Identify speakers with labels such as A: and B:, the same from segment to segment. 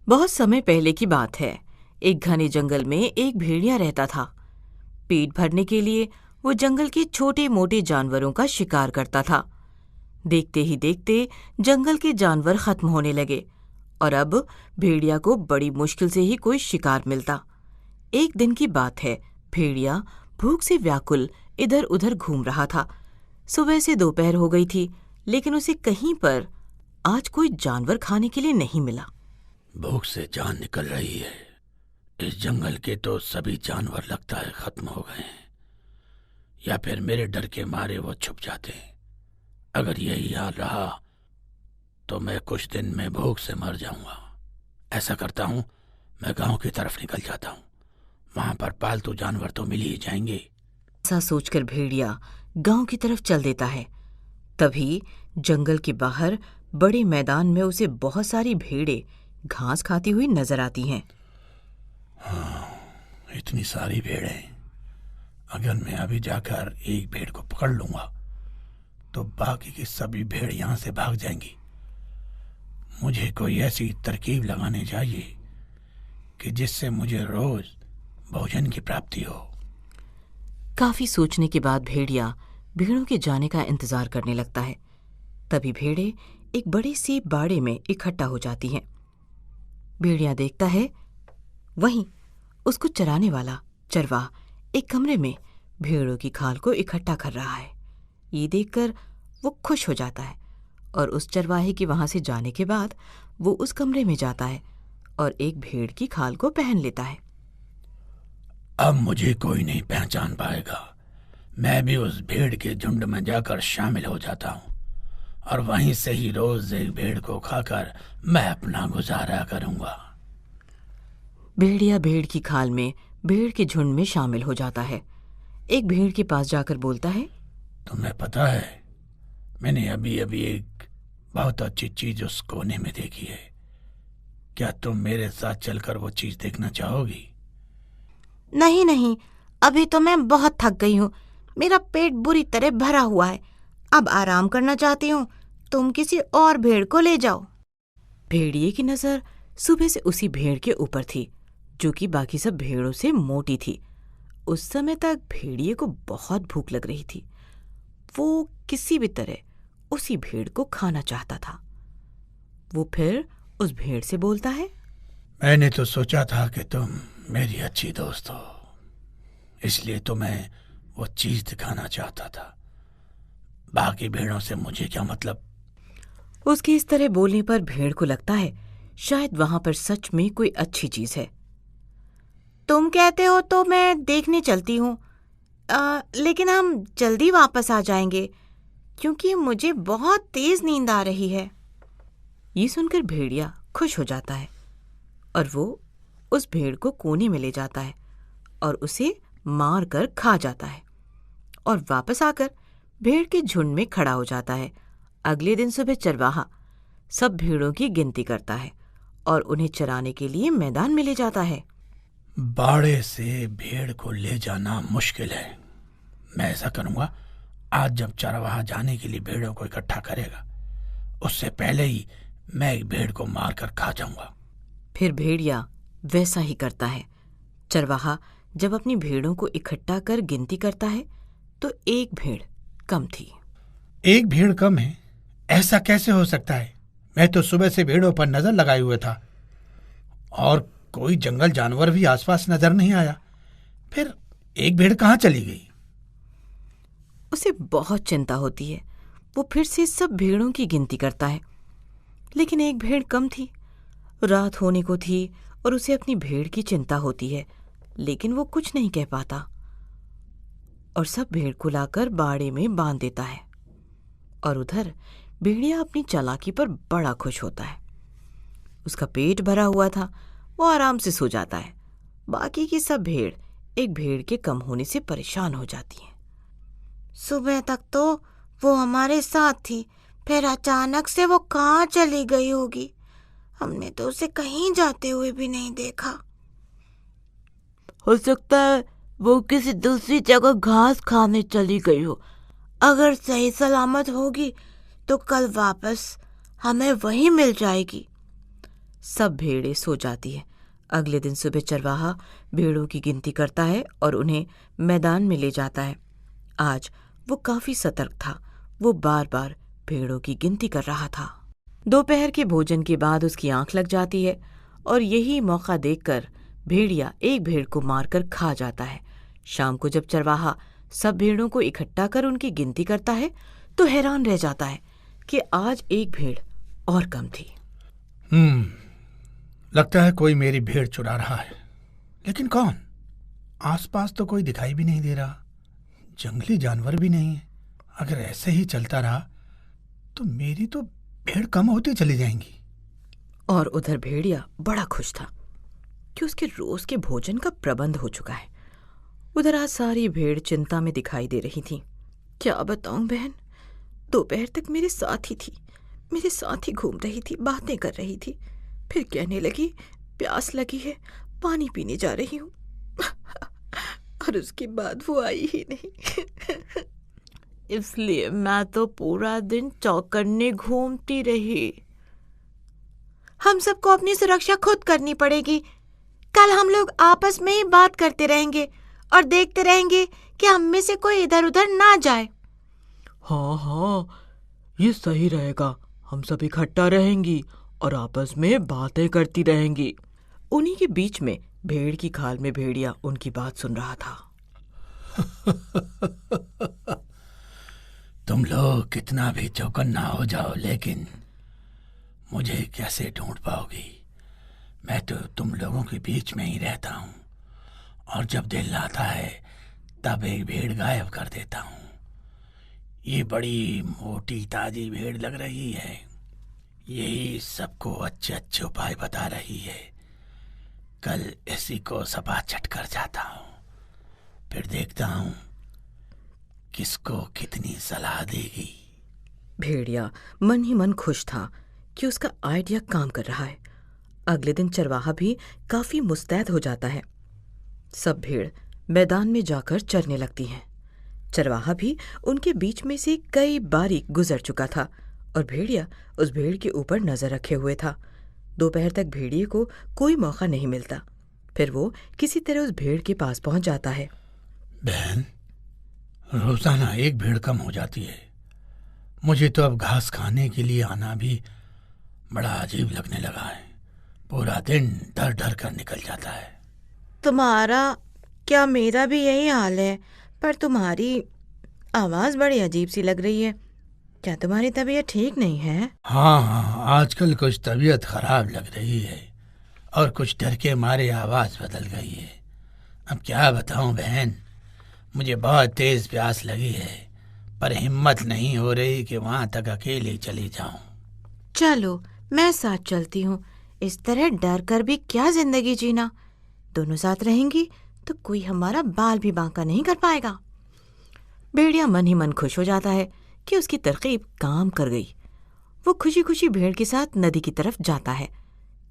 A: बहुत समय पहले की बात है। एक घने जंगल में एक भेड़िया रहता था। पेट भरने के लिए वो जंगल के छोटे मोटे जानवरों का शिकार करता था। देखते ही देखते जंगल के जानवर खत्म होने लगे और अब भेड़िया को बड़ी मुश्किल से ही कोई शिकार मिलता। एक दिन की बात है, भेड़िया भूख से व्याकुल इधर उधर घूम रहा था। सुबह से दोपहर हो गई थी, लेकिन उसे कहीं पर आज कोई जानवर खाने के लिए नहीं मिला।
B: भूख से जान निकल रही है। इस जंगल के तो सभी जानवर लगता है खत्म हो गए हैं, या फिर मेरे डर के मारे वो छुप जाते हैं। अगर यही हाल रहा तो मैं कुछ दिन में भूख से मर जाऊंगा। ऐसा करता हूँ, मैं गांव की तरफ निकल जाता हूँ। वहां पर पालतू जानवर तो मिल ही जाएंगे।
A: ऐसा सोचकर भेड़िया गांव की तरफ चल देता है। तभी जंगल के बाहर बड़े मैदान में उसे बहुत सारी भेड़ें घास खाती हुई नजर आती हैं।
B: इतनी सारी भेड़ें, अगर मैं अभी जाकर एक भेड़ को पकड़ लूंगा तो बाकी की सभी भेड़ यहां से भाग जाएंगी। मुझे कोई ऐसी तरकीब लगानी चाहिए कि जिससे मुझे रोज भोजन की प्राप्ति हो।
A: काफी सोचने के बाद भेड़िया भेड़ों के जाने का इंतजार करने लगता है। तभी भेड़ें एक बड़े सी बाड़े में इकट्ठा हो जाती हैं। भेड़िया देखता है, वहीं उसको चराने वाला चरवाहा एक कमरे में भेड़ों की खाल को इकट्ठा कर रहा है। ये देखकर वो खुश हो जाता है और उस चरवाहे के वहां से जाने के बाद वो उस कमरे में जाता है और एक भेड़ की खाल को पहन लेता है।
B: अब मुझे कोई नहीं पहचान पाएगा। मैं भी उस भेड़ के झुंड में जाकर शामिल हो जाता हूँ और वहीं से ही रोज एक भेड़ को खाकर मैं अपना गुजारा करूंगा।
A: भेड़िया भेड़ की खाल में भेड़ के झुंड में शामिल हो जाता है। एक भेड़ के पास जाकर बोलता है,
B: तुम्हें पता है, मैंने अभी अभी एक बहुत अच्छी चीज उस कोने में देखी है। क्या तुम मेरे साथ चलकर वो चीज देखना चाहोगी?
C: नहीं नहीं, अभी तो मैं बहुत थक गई हूँ। मेरा पेट बुरी तरह भरा हुआ है। अब आराम करना चाहती हूँ। तुम किसी और भेड़ को ले जाओ।
A: भेड़िए की नजर सुबह से उसी भेड़ के ऊपर थी जो कि बाकी सब भेड़ों से मोटी थी। उस समय तक भेड़िए को बहुत भूख लग रही थी। वो किसी भी तरह उसी भेड़ को खाना चाहता था। वो फिर उस भेड़ से बोलता है,
B: मैंने तो सोचा था कि तुम मेरी अच्छी दोस्त हो, इसलिए तुम्हें वो चीज दिखाना चाहता था। बाकी भेड़ों से मुझे क्या मतलब।
A: उसके इस तरह बोलने पर भेड़ को लगता है शायद वहां पर सच में कोई अच्छी चीज है।
C: तुम कहते हो तो मैं देखने चलती हूँ, लेकिन हम जल्दी वापस आ जाएंगे क्योंकि मुझे बहुत तेज नींद आ रही है।
A: ये सुनकर भेड़िया खुश हो जाता है और वो उस भेड़ को कोने में ले जाता है और उसे मार कर खा जाता है और वापस आकर भेड़ के झुंड में खड़ा हो जाता है। अगले दिन सुबह चरवाहा सब भेड़ों की गिनती करता है और उन्हें चराने के लिए मैदान में ले जाता है।
B: बाड़े से भेड़ को ले जाना मुश्किल है। मैं ऐसा करूंगा, आज जब चरवाहा जाने के लिए भेड़ों को इकट्ठा करेगा उससे पहले ही मैं एक भेड़ को मारकर खा जाऊंगा।
A: फिर भेड़िया वैसा ही करता है। चरवाहा जब अपनी भेड़ों को इकट्ठा कर गिनती करता है तो एक भेड़ कम थी।
B: एक भेड़ कम है? ऐसा कैसे हो सकता है? मैं तो सुबह से भेड़ों पर नजर लगाए हुए था और कोई जंगल जानवर भी आसपास नजर नहीं आया। फिर एक भेड़ कहाँ चली गई?
A: उसे बहुत चिंता होती है। वो फिर से सब भेड़ों की गिनती करता है, लेकिन एक भेड़ कम थी। रात होने को थी और उसे अपनी भेड़ की चिंता होती है, लेकिन वो कुछ नहीं कह पाता और सब भेड़ को लाकर बाड़े में बांध देता है। और उधर भेड़िया अपनी चालाकी पर बड़ा खुश होता है। उसका पेट भरा हुआ था, वो आराम से सो जाता है। बाकी की सब भेड़ एक भेड़ के कम होने से परेशान हो जाती हैं।
C: सुबह तक तो वो हमारे साथ थी, फिर अचानक से वो कहाँ चली गई होगी। हमने तो उसे कहीं जाते हुए भी नहीं देखा।
D: हो सकता है वो किसी दूसरी जगह घास खाने चली गई हो।
C: अगर सही सलामत होगी तो कल वापस हमें वहीं मिल जाएगी।
A: सब भेड़ें सो जाती है। अगले दिन सुबह चरवाहा भेड़ों की गिनती करता है और उन्हें मैदान में ले जाता है। आज वो काफी सतर्क था। वो बार बार भेड़ों की गिनती कर रहा था। दोपहर के भोजन के बाद उसकी आंख लग जाती है और यही मौका देखकर भेड़िया एक भेड़ को मारकर खा जाता है। शाम को जब चरवाहा सब भेड़ों को इकट्ठा कर उनकी गिनती करता है तो हैरान रह जाता है कि आज एक भेड़ और कम थी।
B: लगता है कोई मेरी भेड़ चुरा रहा है, लेकिन कौन? आसपास तो कोई दिखाई भी नहीं दे रहा, जंगली जानवर भी नहीं है। अगर ऐसे ही चलता रहा तो मेरी तो भेड़ कम होती चली जाएंगी।
A: और उधर भेड़िया बड़ा खुश था कि उसके रोज के भोजन का प्रबंध हो चुका है। उधर आज सारी भेड़ चिंता में दिखाई दे रही थी। क्या बताऊं बहन, दोपहर तक मेरे साथ ही थी, मेरे साथ ही घूम रही थी, बातें कर रही थी, फिर कहने लगी प्यास लगी है, पानी पीने जा रही हूँ और उसके बाद वो आई ही नहीं।
D: इसलिए मैं तो पूरा दिन चौकन्ने घूमती रही।
C: हम सबको अपनी सुरक्षा खुद करनी पड़ेगी। कल हम लोग आपस में ही बात करते रहेंगे और देखते रहेंगे कि हम में से कोई इधर उधर ना जाए।
D: हाँ, ये सही रहेगा। हम सब इकट्ठा रहेंगी और आपस में बातें करती रहेंगी।
A: उन्हीं के बीच में भेड़ की खाल में भेड़िया उनकी बात सुन रहा था।
B: तुम लोग कितना भी चौकन्ना हो जाओ, लेकिन मुझे कैसे ढूंढ पाओगी? मैं तो तुम लोगों के बीच में ही रहता हूँ और जब दिल आता है तब एक भेड़ गायब कर देता हूँ। ये बड़ी मोटी ताजी भेड़ लग रही है, यही सबको अच्छे अच्छे उपाय बता रही है। कल इसी को सपाचट कर जाता हूँ, फिर देखता हूँ किसको कितनी सलाह देगी।
A: भेड़िया मन ही मन खुश था कि उसका आइडिया काम कर रहा है। अगले दिन चरवाहा भी काफी मुस्तैद हो जाता है। सब भेड़ मैदान में जाकर चरने लगती हैं। चरवाहा भी उनके बीच में से कई बारी गुजर चुका था और भेड़िया उस भेड़ के ऊपर नजर रखे हुए था। दोपहर तक भेड़िए को कोई मौका नहीं मिलता। फिर वो किसी तरह उस भेड़ के पास पहुंच जाता है।
B: बहन, रोजाना एक भेड़ कम हो जाती है। मुझे तो अब घास खाने के लिए आना भी बड़ा अजीब लगने लगा है। पूरा दिन डर डर कर निकल जाता है।
C: तुम्हारा क्या, मेरा भी यही हाल है, पर तुम्हारी आवाज बड़ी अजीब सी लग रही है। क्या तुम्हारी तबीयत ठीक नहीं है?
B: हाँ, आजकल कुछ तबीयत खराब लग रही है और कुछ डर के मारे आवाज बदल गई है। अब क्या बताऊं बहन, मुझे बहुत तेज प्यास लगी है, पर हिम्मत नहीं हो रही कि वहां तक अकेले चली जाऊं।
C: चलो मैं साथ चलती हूँ। इस तरह डर कर भी क्या जिंदगी जीना। दोनों साथ रहेंगी तो कोई हमारा बाल भी बांका नहीं कर पाएगा।
A: भेड़िया मन ही मन खुश हो जाता है कि उसकी तरकीब काम कर गई। वो खुशी खुशी भेड़ के साथ नदी की तरफ जाता है।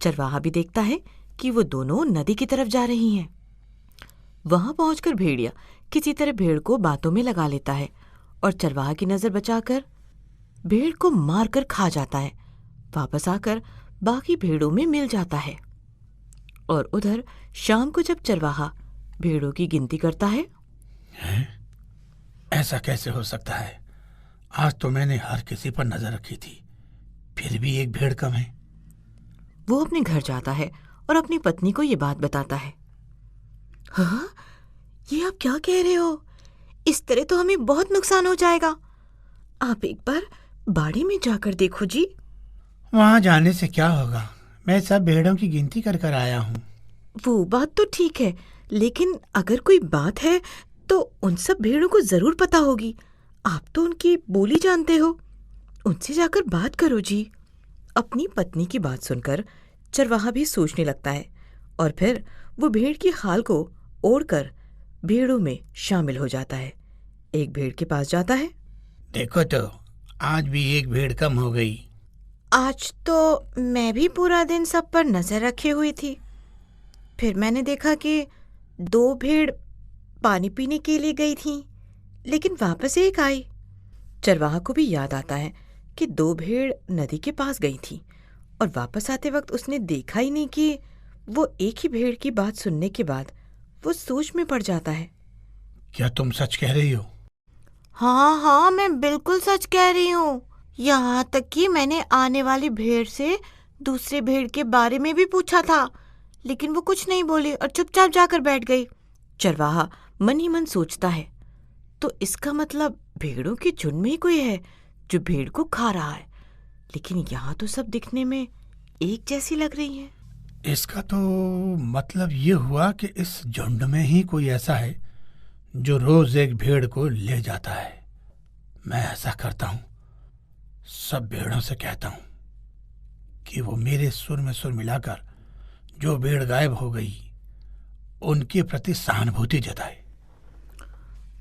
A: चरवाहा भी देखता है कि वो दोनों नदी की तरफ जा रही हैं। वहां पहुंचकर भेड़िया किसी तरह भेड़ को बातों में लगा लेता है और चरवाहा की नजर बचाकर भेड़ को मारकर खा जाता है। वापस आकर बाकी भेड़ों में मिल जाता है। और उधर शाम को जब चरवाहा भेड़ों की गिनती करता है,
B: ऐसा कैसे हो सकता है? आज तो मैंने हर किसी पर नजर रखी थी, फिर भी एक भेड़ कम है।
A: वो अपने घर जाता है और अपनी पत्नी को ये बात बताता है। हाँ, ये आप क्या कह रहे हो? इस तरह तो हमें बहुत नुकसान हो जाएगा। आप एक बार बाड़ी में जाकर देखो जी।
B: वहां जाने से क्या होगा? मैं सब भेड़ों की गिनती कर कर आया हूँ।
A: वो बात तो ठीक है, लेकिन अगर कोई बात है तो उन सब भेड़ों को जरूर पता होगी। आप तो उनकी बोली जानते हो, उनसे जाकर बात करो जी। अपनी पत्नी की बात सुनकर चरवाहा भी सोचने लगता है और फिर वो भेड़ की खाल को ओढ़कर भेड़ों में शामिल हो जाता है। एक भेड़ के पास जाता है।
B: देखो तो, आज भी एक भेड़ कम हो गई।
C: आज तो मैं भी पूरा दिन सब पर नजर रखे हुई थी। फिर मैंने देखा कि 2 भेड़ पानी पीने के लिए गई थीं, लेकिन वापस एक आई।
A: चरवाहा को भी याद आता है कि 2 भेड़ नदी के पास गई थी और वापस आते वक्त उसने देखा ही नहीं कि वो एक ही भेड़ की बात सुनने के बाद वो सोच में पड़ जाता है।
B: क्या तुम सच कह रही हो?
C: हाँ हाँ, मैं बिल्कुल सच कह रही हूँ। यहाँ तक कि मैंने आने वाली भेड़ से दूसरे भेड़ के बारे में भी पूछा था, लेकिन वो कुछ नहीं बोली और चुपचाप जाकर बैठ गई।
A: चरवाहा मन ही मन सोचता है, तो इसका मतलब भेड़ों के झुंड में ही कोई है जो भेड़ को खा रहा है, लेकिन यहाँ तो सब दिखने में एक जैसी लग रही है।
B: इसका तो मतलब ये हुआ कि इस झुंड में ही कोई ऐसा है जो रोज एक भेड़ को ले जाता है। मैं ऐसा करता हूँ, सब भेड़ों से कहता हूँ कि वो मेरे सुर में सुर मिलाकर जो भेड़ गायब हो गई उनके प्रति सहानुभूति जताए।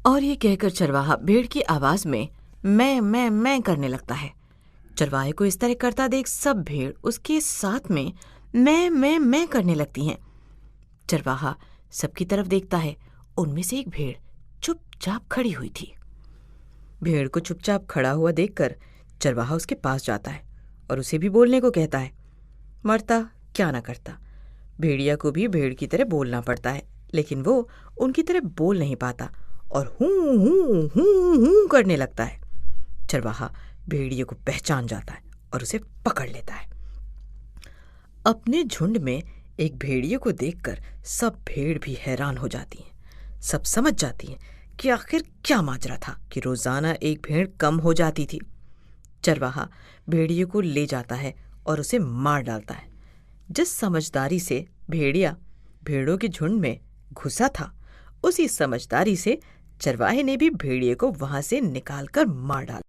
A: और ये कहकर चरवाहा भेड़ की आवाज में मैं करने लगता है। चरवाहे को इस तरह करता देख सब भेड़ उसके साथ में मैं करने लगती हैं। चरवाहा सबकी तरफ देखता है। उनमें से एक भेड़ चुपचाप खड़ी हुई थी। भेड़ को चुपचाप खड़ा हुआ देखकर चरवाहा उसके पास जाता है और उसे भी बोलने को कहता है। मरता क्या ना करता, भेड़िया को भी भेड़ की तरह बोलना पड़ता है, लेकिन वो उनकी तरह बोल नहीं पाता और हूं हूं हूं हूं करने लगता है। चरवाहा भेड़िए को पहचान जाता है और उसे पकड़ लेता है। अपने झुंड में एक भेड़िए को देखकर सब भेड़ भी हैरान हो जाती हैं। सब समझ जाती हैं कि आखिर क्या माजरा था कि रोजाना एक भेड़ कम हो जाती थी। चरवाहा भेड़िए को ले जाता है और उसे मार डालता है। जिस समझदारी से भेड़िया भेड़ों के झुंड में घुसा था, उसी समझदारी से चरवाहे ने भी भेड़िए को वहां से निकालकर मार डाला।